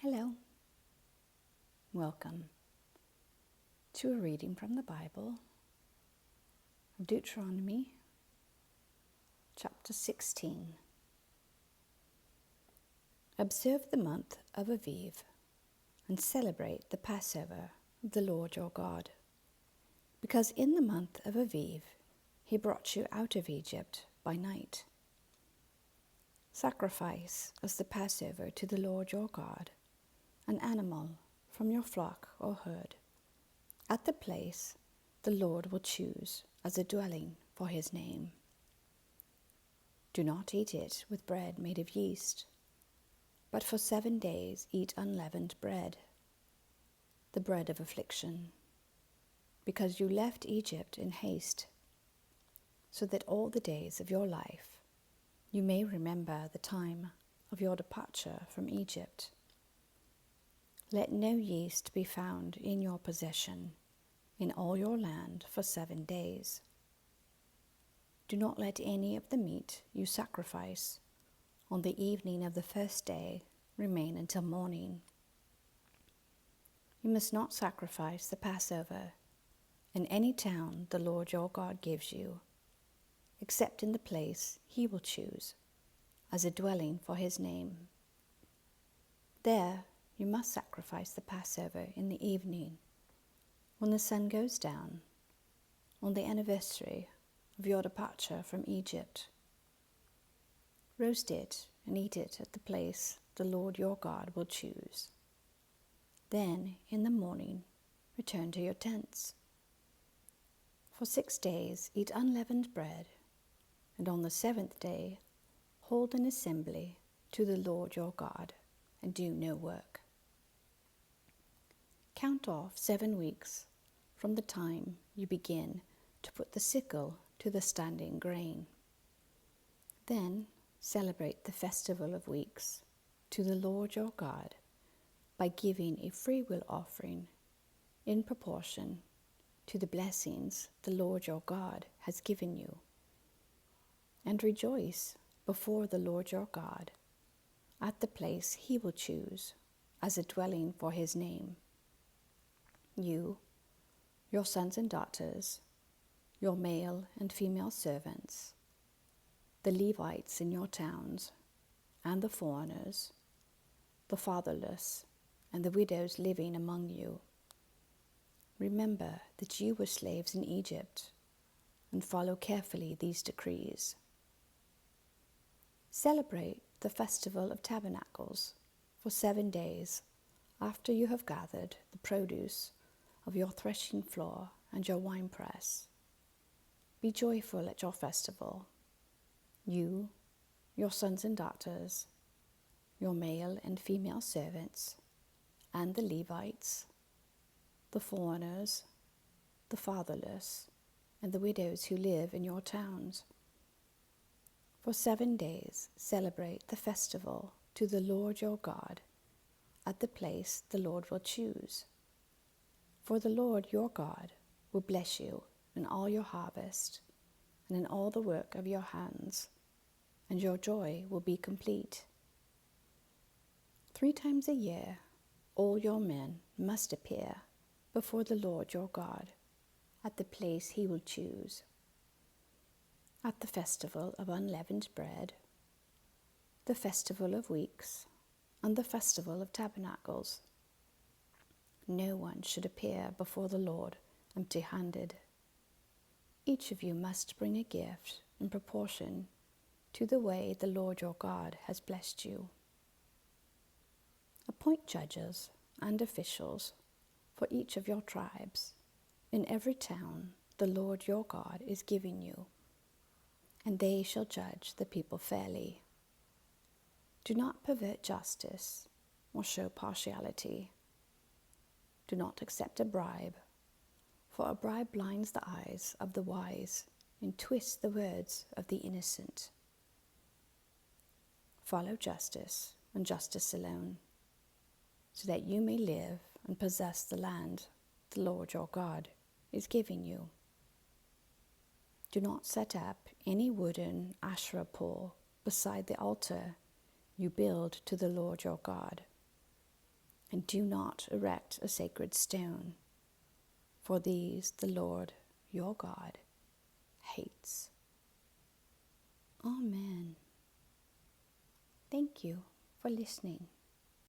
Hello. Welcome to a reading from the Bible, Deuteronomy Chapter 16. Observe the month of Aviv and celebrate the Passover of the Lord your God, because in the month of Aviv he brought you out of Egypt by night. Sacrifice as the Passover to the Lord your God an animal from your flock or herd, at the place the Lord will choose as a dwelling for his name. Do not eat it with bread made of yeast, but for 7 days eat unleavened bread, the bread of affliction, because you left Egypt in haste, so that all the days of your life you may remember the time of your departure from Egypt. Let no yeast be found in your possession in all your land for 7 days. Do not let any of the meat you sacrifice on the evening of the first day remain until morning. You must not sacrifice the Passover in any town the Lord your God gives you, except in the place he will choose as a dwelling for his name. There you must sacrifice the Passover in the evening, when the sun goes down, on the anniversary of your departure from Egypt. Roast it and eat it at the place the Lord your God will choose. Then, in the morning, return to your tents. For 6 days eat unleavened bread, and on the 7th day hold an assembly to the Lord your God, and do no work. Count off 7 weeks from the time you begin to put the sickle to the standing grain. Then celebrate the festival of weeks to the Lord your God by giving a freewill offering in proportion to the blessings the Lord your God has given you. And rejoice before the Lord your God at the place he will choose as a dwelling for his name. You, your sons and daughters, your male and female servants, the Levites in your towns, and the foreigners, the fatherless, and the widows living among you. Remember that you were slaves in Egypt, and follow carefully these decrees. Celebrate the Festival of Tabernacles for 7 days after you have gathered the produce of your threshing floor and your winepress. Be joyful at your festival, you, your sons and daughters, your male and female servants, and the Levites, the foreigners, the fatherless, and the widows who live in your towns. For 7 days celebrate the festival to the Lord your God at the place the Lord will choose. For the Lord your God will bless you in all your harvest and in all the work of your hands, and your joy will be complete. 3 times a year all your men must appear before the Lord your God at the place he will choose. At the festival of unleavened bread, the festival of weeks, and the festival of tabernacles. No one should appear before the Lord empty-handed. Each of you must bring a gift in proportion to the way the Lord your God has blessed you. Appoint judges and officials for each of your tribes in every town the Lord your God is giving you, and they shall judge the people fairly. Do not pervert justice or show partiality. Do not accept a bribe, for a bribe blinds the eyes of the wise and twists the words of the innocent. Follow justice and justice alone, so that you may live and possess the land the Lord your God is giving you. Do not set up any wooden Asherah pole beside the altar you build to the Lord your God. and do not erect a sacred stone, for these the Lord your God hates. Amen. Thank you for listening.